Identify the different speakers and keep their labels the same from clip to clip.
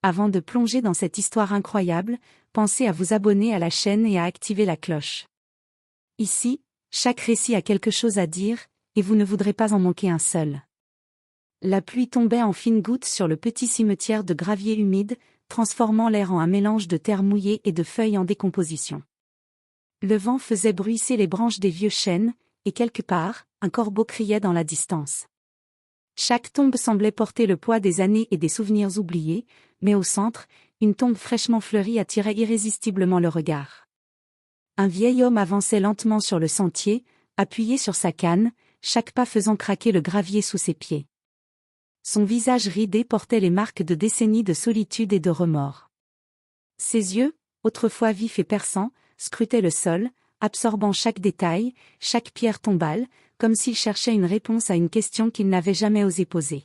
Speaker 1: avant de plonger dans cette histoire incroyable, pensez à vous abonner à la chaîne et à activer la cloche. Ici, chaque récit a quelque chose à dire, et vous ne voudrez pas en manquer un seul. La pluie tombait en fines gouttes sur le petit cimetière de gravier humide, transformant l'air en un mélange de terre mouillée et de feuilles en décomposition. Le vent faisait bruisser les branches des vieux chênes, et quelque part, un corbeau criait dans la distance. Chaque tombe semblait porter le poids des années et des souvenirs oubliés, mais au centre, une tombe fraîchement fleurie attirait irrésistiblement le regard. Un vieil homme avançait lentement sur le sentier, appuyé sur sa canne, chaque pas faisant craquer le gravier sous ses pieds. Son visage ridé portait les marques de décennies de solitude et de remords. Ses yeux, autrefois vifs et perçants, scrutaient le sol, absorbant chaque détail, chaque pierre tombale, comme s'il cherchait une réponse à une question qu'il n'avait jamais osé poser.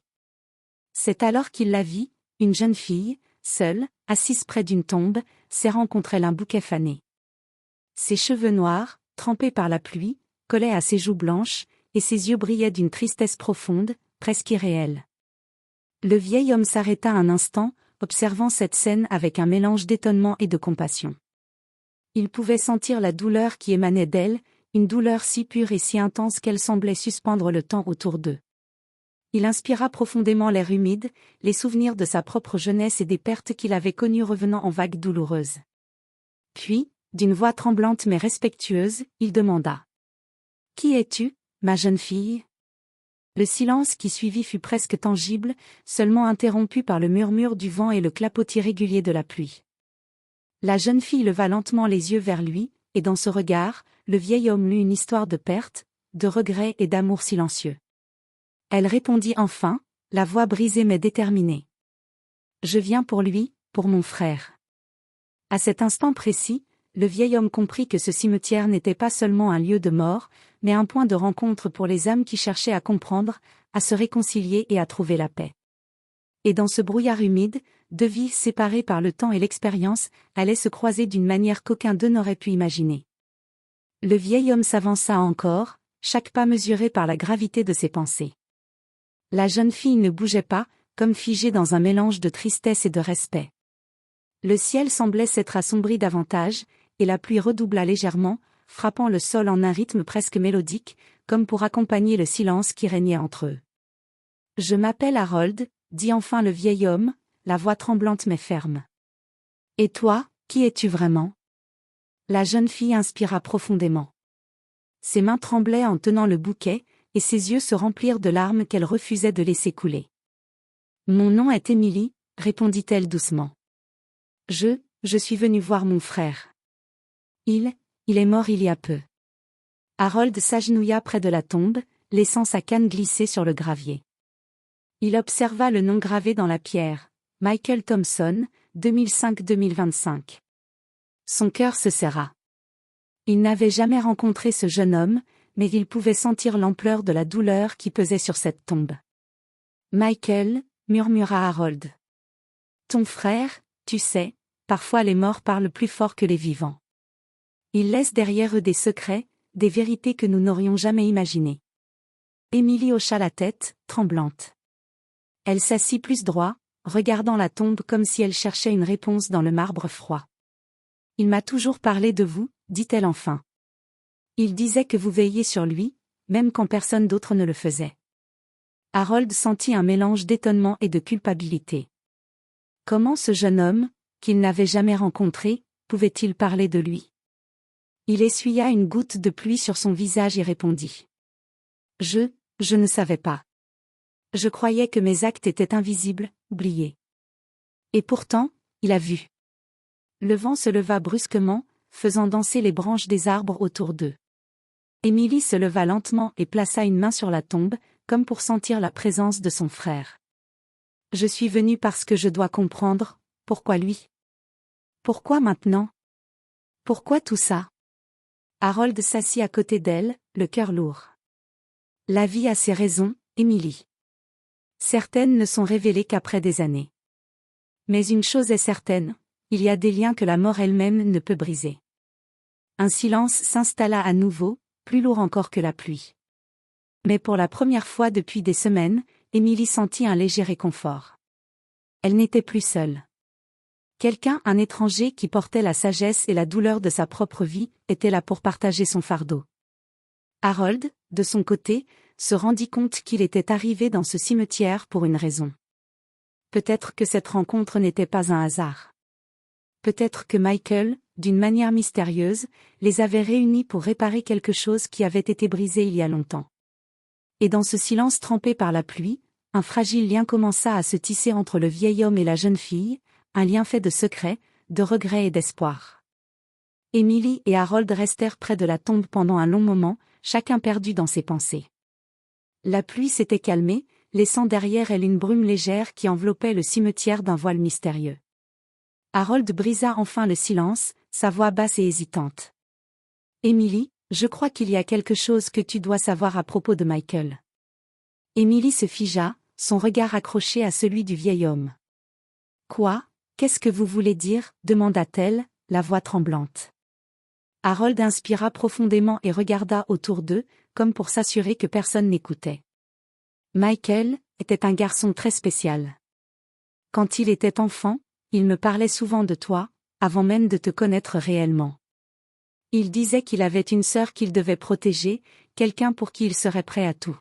Speaker 1: C'est alors qu'il la vit, une jeune fille, seule, assise près d'une tombe, serrant contre elle un bouquet fané. Ses cheveux noirs, trempés par la pluie, collaient à ses joues blanches, et ses yeux brillaient d'une tristesse profonde, presque irréelle. Le vieil homme s'arrêta un instant, observant cette scène avec un mélange d'étonnement et de compassion. Il pouvait sentir la douleur qui émanait d'elle, une douleur si pure et si intense qu'elle semblait suspendre le temps autour d'eux. Il inspira profondément l'air humide, les souvenirs de sa propre jeunesse et des pertes qu'il avait connues revenant en vagues douloureuses. Puis, d'une voix tremblante mais respectueuse, il demanda : « Qui es-tu, ma jeune fille ?» Le silence qui suivit fut presque tangible, seulement interrompu par le murmure du vent et le clapotis régulier de la pluie. La jeune fille leva lentement les yeux vers lui, et dans ce regard, le vieil homme lut une histoire de perte, de regret et d'amour silencieux. Elle répondit enfin, la voix brisée mais déterminée. « Je viens pour lui, pour mon frère. » À cet instant précis, le vieil homme comprit que ce cimetière n'était pas seulement un lieu de mort, mais un point de rencontre pour les âmes qui cherchaient à comprendre, à se réconcilier et à trouver la paix. Et dans ce brouillard humide, deux vies séparées par le temps et l'expérience, allaient se croiser d'une manière qu'aucun d'eux n'aurait pu imaginer. Le vieil homme s'avança encore, chaque pas mesuré par la gravité de ses pensées. La jeune fille ne bougeait pas, comme figée dans un mélange de tristesse et de respect. Le ciel semblait s'être assombri davantage, et la pluie redoubla légèrement, frappant le sol en un rythme presque mélodique, comme pour accompagner le silence qui régnait entre eux. « Je m'appelle Harold », dit enfin le vieil homme, la voix tremblante mais ferme. « Et toi, qui es-tu vraiment ?» La jeune fille inspira profondément. Ses mains tremblaient en tenant le bouquet, et ses yeux se remplirent de larmes qu'elle refusait de laisser couler. « Mon nom est Emily », répondit-elle doucement. « Je suis venue voir mon frère. Il est mort il y a peu. » Harold s'agenouilla près de la tombe, laissant sa canne glisser sur le gravier. Il observa le nom gravé dans la pierre, Michael Thompson, 2005-2025. Son cœur se serra. Il n'avait jamais rencontré ce jeune homme, mais il pouvait sentir l'ampleur de la douleur qui pesait sur cette tombe. « Michael », murmura Harold. « Ton frère, tu sais, parfois les morts parlent plus fort que les vivants. Ils laissent derrière eux des secrets, des vérités que nous n'aurions jamais imaginées. » Emily hocha la tête, tremblante. Elle s'assit plus droit, regardant la tombe comme si elle cherchait une réponse dans le marbre froid. « Il m'a toujours parlé de vous, » dit-elle enfin. « Il disait que vous veilliez sur lui, même quand personne d'autre ne le faisait. » Harold sentit un mélange d'étonnement et de culpabilité. Comment ce jeune homme, qu'il n'avait jamais rencontré, pouvait-il parler de lui? Il essuya une goutte de pluie sur son visage et répondit. « Je ne savais pas. Je croyais que mes actes étaient invisibles, oubliés. » Et pourtant, il a vu. Le vent se leva brusquement, faisant danser les branches des arbres autour d'eux. Emily se leva lentement et plaça une main sur la tombe, comme pour sentir la présence de son frère. « Je suis venue parce que je dois comprendre, pourquoi lui? Pourquoi maintenant? Pourquoi tout ça ?» Harold s'assit à côté d'elle, le cœur lourd. « La vie a ses raisons, Emily. Certaines ne sont révélées qu'après des années. Mais une chose est certaine, il y a des liens que la mort elle-même ne peut briser. » Un silence s'installa à nouveau, plus lourd encore que la pluie. Mais pour la première fois depuis des semaines, Emily sentit un léger réconfort. Elle n'était plus seule. Quelqu'un, un étranger qui portait la sagesse et la douleur de sa propre vie, était là pour partager son fardeau. Harold, de son côté, se rendit compte qu'il était arrivé dans ce cimetière pour une raison. Peut-être que cette rencontre n'était pas un hasard. Peut-être que Michael, d'une manière mystérieuse, les avait réunis pour réparer quelque chose qui avait été brisé il y a longtemps. Et dans ce silence trempé par la pluie, un fragile lien commença à se tisser entre le vieil homme et la jeune fille, un lien fait de secrets, de regrets et d'espoir. Emily et Harold restèrent près de la tombe pendant un long moment, chacun perdu dans ses pensées. La pluie s'était calmée, laissant derrière elle une brume légère qui enveloppait le cimetière d'un voile mystérieux. Harold brisa enfin le silence, sa voix basse et hésitante. « Emily, je crois qu'il y a quelque chose que tu dois savoir à propos de Michael. » Emily se figea, son regard accroché à celui du vieil homme. « Quoi ? Qu'est-ce que vous voulez dire ?» demanda-t-elle, la voix tremblante. Harold inspira profondément et regarda autour d'eux, comme pour s'assurer que personne n'écoutait. Michael était un garçon très spécial. Quand il était enfant, il me parlait souvent de toi, avant même de te connaître réellement. Il disait qu'il avait une sœur qu'il devait protéger, quelqu'un pour qui il serait prêt à tout.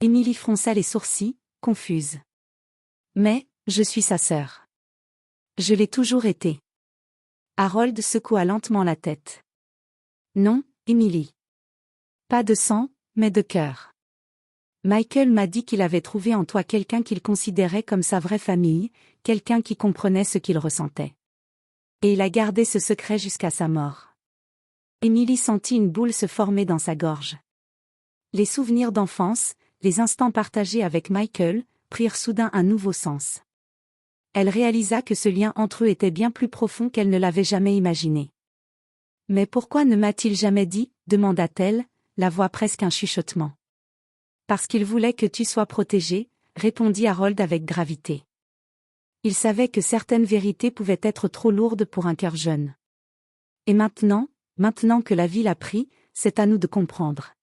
Speaker 1: Emily fronça les sourcils, confuse. Mais, je suis sa sœur. Je l'ai toujours été. Harold secoua lentement la tête. Non, Emily. Pas de sang, mais de cœur. Michael m'a dit qu'il avait trouvé en toi quelqu'un qu'il considérait comme sa vraie famille, quelqu'un qui comprenait ce qu'il ressentait. Et il a gardé ce secret jusqu'à sa mort. Emily sentit une boule se former dans sa gorge. Les souvenirs d'enfance, les instants partagés avec Michael, prirent soudain un nouveau sens. Elle réalisa que ce lien entre eux était bien plus profond qu'elle ne l'avait jamais imaginé. « Mais pourquoi ne m'a-t-il jamais dit ?» demanda-t-elle, la voix presque un chuchotement. « Parce qu'il voulait que tu sois protégée », répondit Harold avec gravité. Il savait que certaines vérités pouvaient être trop lourdes pour un cœur jeune. Et maintenant que la vie l'a pris, c'est à nous de comprendre.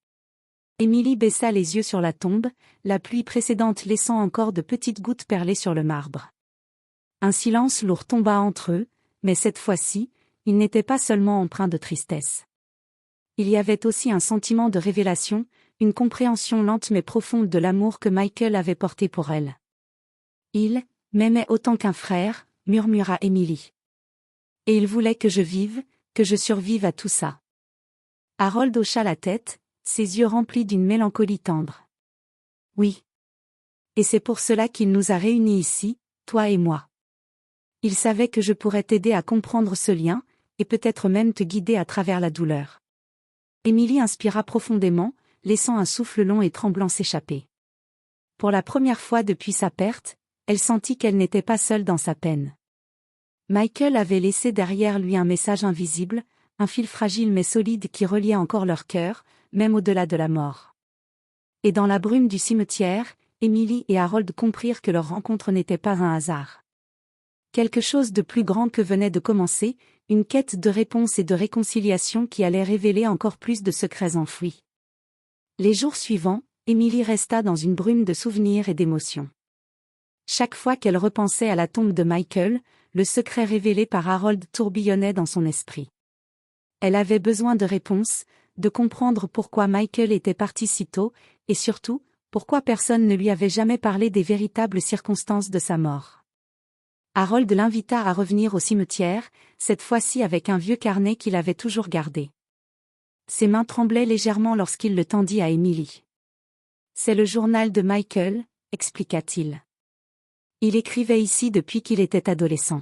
Speaker 1: Emily baissa les yeux sur la tombe, la pluie précédente laissant encore de petites gouttes perler sur le marbre. Un silence lourd tomba entre eux, mais cette fois-ci, il n'était pas seulement empreint de tristesse. Il y avait aussi un sentiment de révélation, une compréhension lente mais profonde de l'amour que Michael avait porté pour elle. « Il m'aimait autant qu'un frère », murmura Emily. « Et il voulait que je vive, que je survive à tout ça. » Harold hocha la tête, ses yeux remplis d'une mélancolie tendre. « Oui. Et c'est pour cela qu'il nous a réunis ici, toi et moi. Il savait que je pourrais t'aider à comprendre ce lien, et peut-être même te guider à travers la douleur. » Emily inspira profondément, laissant un souffle long et tremblant s'échapper. Pour la première fois depuis sa perte, elle sentit qu'elle n'était pas seule dans sa peine. Michael avait laissé derrière lui un message invisible, un fil fragile mais solide qui reliait encore leur cœur, même au-delà de la mort. Et dans la brume du cimetière, Emily et Harold comprirent que leur rencontre n'était pas un hasard. Quelque chose de plus grand que venait de commencer, une quête de réponse et de réconciliation qui allait révéler encore plus de secrets enfouis. Les jours suivants, Emily resta dans une brume de souvenirs et d'émotions. Chaque fois qu'elle repensait à la tombe de Michael, le secret révélé par Harold tourbillonnait dans son esprit. Elle avait besoin de réponses, de comprendre pourquoi Michael était parti si tôt, et surtout, pourquoi personne ne lui avait jamais parlé des véritables circonstances de sa mort. Harold l'invita à revenir au cimetière, cette fois-ci avec un vieux carnet qu'il avait toujours gardé. Ses mains tremblaient légèrement lorsqu'il le tendit à Emily. « C'est le journal de Michael », expliqua-t-il. Il écrivait ici depuis qu'il était adolescent.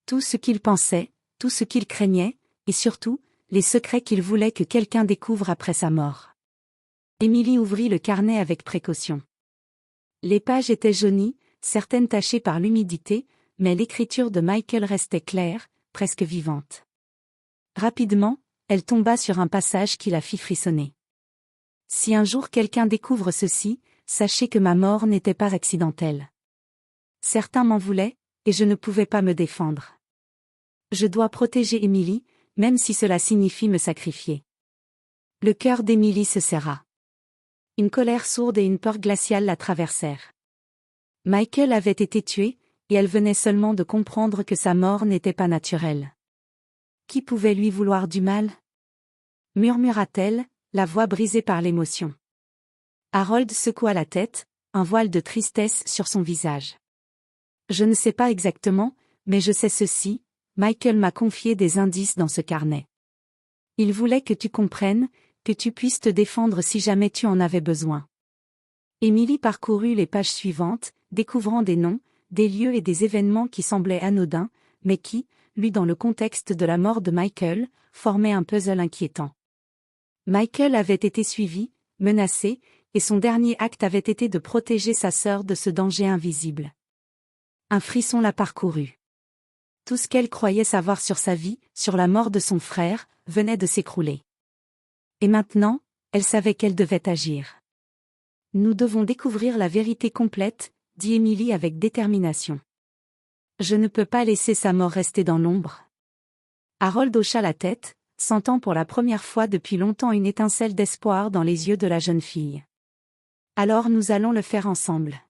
Speaker 1: Tout ce qu'il pensait, tout ce qu'il craignait, et surtout, les secrets qu'il voulait que quelqu'un découvre après sa mort. Emily ouvrit le carnet avec précaution. Les pages étaient jaunies, certaines tachées par l'humidité, mais l'écriture de Michael restait claire, presque vivante. Rapidement, elle tomba sur un passage qui la fit frissonner. « Si un jour quelqu'un découvre ceci, sachez que ma mort n'était pas accidentelle. Certains m'en voulaient, et je ne pouvais pas me défendre. Je dois protéger Emily, même si cela signifie me sacrifier. » Le cœur d'Emily se serra. Une colère sourde et une peur glaciale la traversèrent. Michael avait été tué, et elle venait seulement de comprendre que sa mort n'était pas naturelle. Qui pouvait lui vouloir du mal? Murmura-t-elle, la voix brisée par l'émotion. Harold secoua la tête, un voile de tristesse sur son visage. Je ne sais pas exactement, mais je sais ceci, Michael m'a confié des indices dans ce carnet. Il voulait que tu comprennes, que tu puisses te défendre si jamais tu en avais besoin. Emily parcourut les pages suivantes, découvrant des noms, des lieux et des événements qui semblaient anodins, mais qui, lus dans le contexte de la mort de Michael, formaient un puzzle inquiétant. Michael avait été suivi, menacé, et son dernier acte avait été de protéger sa sœur de ce danger invisible. Un frisson la parcourut. Tout ce qu'elle croyait savoir sur sa vie, sur la mort de son frère, venait de s'écrouler. Et maintenant, elle savait qu'elle devait agir. Nous devons découvrir la vérité complète, dit Emily avec détermination. Je ne peux pas laisser sa mort rester dans l'ombre. Harold hocha la tête, sentant pour la première fois depuis longtemps une étincelle d'espoir dans les yeux de la jeune fille. Alors nous allons le faire ensemble.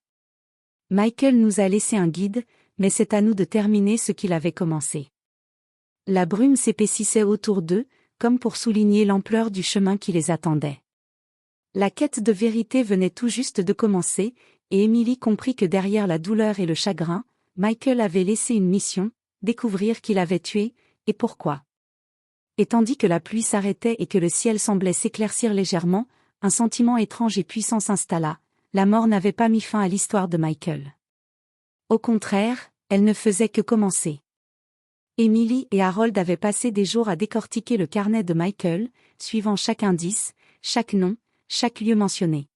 Speaker 1: Michael nous a laissé un guide, mais c'est à nous de terminer ce qu'il avait commencé. La brume s'épaississait autour d'eux, comme pour souligner l'ampleur du chemin qui les attendait. La quête de vérité venait tout juste de commencer, et Emily comprit que derrière la douleur et le chagrin, Michael avait laissé une mission, découvrir qui l'avait tué, et pourquoi. Et tandis que la pluie s'arrêtait et que le ciel semblait s'éclaircir légèrement, un sentiment étrange et puissant s'installa, la mort n'avait pas mis fin à l'histoire de Michael. Au contraire, elle ne faisait que commencer. Emily et Harold avaient passé des jours à décortiquer le carnet de Michael, suivant chaque indice, chaque nom, chaque lieu mentionné.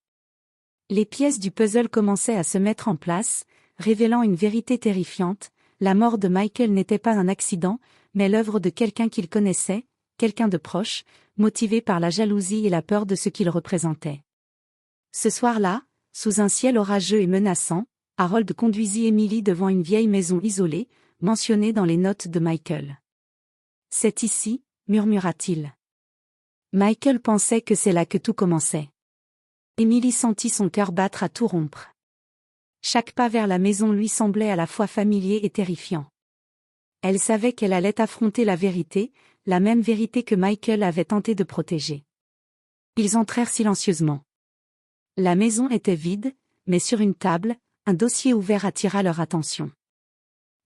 Speaker 1: Les pièces du puzzle commençaient à se mettre en place, révélant une vérité terrifiante, la mort de Michael n'était pas un accident, mais l'œuvre de quelqu'un qu'il connaissait, quelqu'un de proche, motivé par la jalousie et la peur de ce qu'il représentait. Ce soir-là, sous un ciel orageux et menaçant, Harold conduisit Emily devant une vieille maison isolée, mentionnée dans les notes de Michael. « C'est ici, » murmura-t-il. Michael pensait que c'est là que tout commençait. Emily sentit son cœur battre à tout rompre. Chaque pas vers la maison lui semblait à la fois familier et terrifiant. Elle savait qu'elle allait affronter la vérité, la même vérité que Michael avait tenté de protéger. Ils entrèrent silencieusement. La maison était vide, mais sur une table, un dossier ouvert attira leur attention.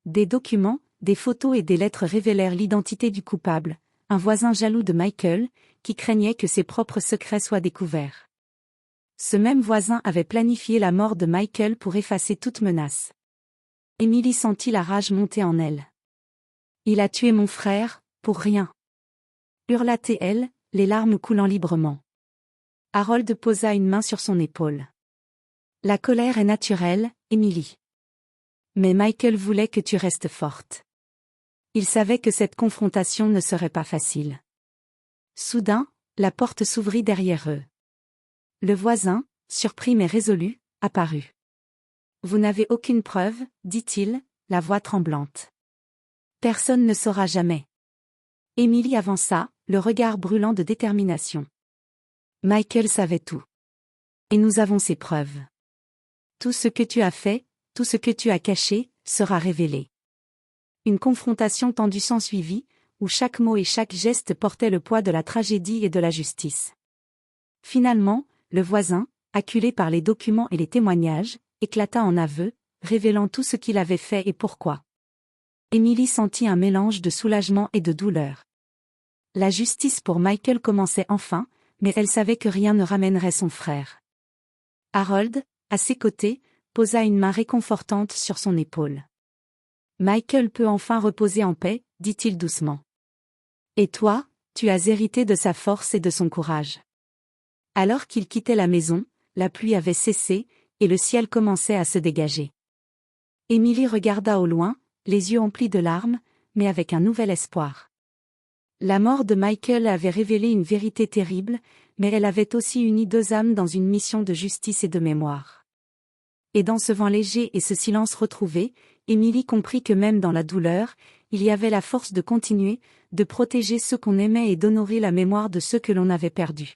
Speaker 1: Des documents, des photos et des lettres révélèrent l'identité du coupable, un voisin jaloux de Michael, qui craignait que ses propres secrets soient découverts. Ce même voisin avait planifié la mort de Michael pour effacer toute menace. Emily sentit la rage monter en elle. « Il a tué mon frère, pour rien !» hurla-t-elle, les larmes coulant librement. Harold posa une main sur son épaule. « La colère est naturelle, Emily. Mais Michael voulait que tu restes forte. Il savait que cette confrontation ne serait pas facile. » Soudain, la porte s'ouvrit derrière eux. Le voisin, surpris mais résolu, apparut. « Vous n'avez aucune preuve, dit-il, la voix tremblante. Personne ne saura jamais. » Emily avança, le regard brûlant de détermination. Michael savait tout. Et nous avons ses preuves. Tout ce que tu as fait, tout ce que tu as caché, sera révélé. Une confrontation tendue s'ensuivit, où chaque mot et chaque geste portaient le poids de la tragédie et de la justice. Finalement, le voisin, acculé par les documents et les témoignages, éclata en aveux, révélant tout ce qu'il avait fait et pourquoi. Emily sentit un mélange de soulagement et de douleur. La justice pour Michael commençait enfin, mais elle savait que rien ne ramènerait son frère. Harold, à ses côtés, posa une main réconfortante sur son épaule. « Michael peut enfin reposer en paix, dit-il doucement. Et toi, tu as hérité de sa force et de son courage. » Alors qu'il quittait la maison, la pluie avait cessé, et le ciel commençait à se dégager. Emily regarda au loin, les yeux emplis de larmes, mais avec un nouvel espoir. La mort de Michael avait révélé une vérité terrible, mais elle avait aussi uni deux âmes dans une mission de justice et de mémoire. Et dans ce vent léger et ce silence retrouvé, Emily comprit que même dans la douleur, il y avait la force de continuer, de protéger ceux qu'on aimait et d'honorer la mémoire de ceux que l'on avait perdus.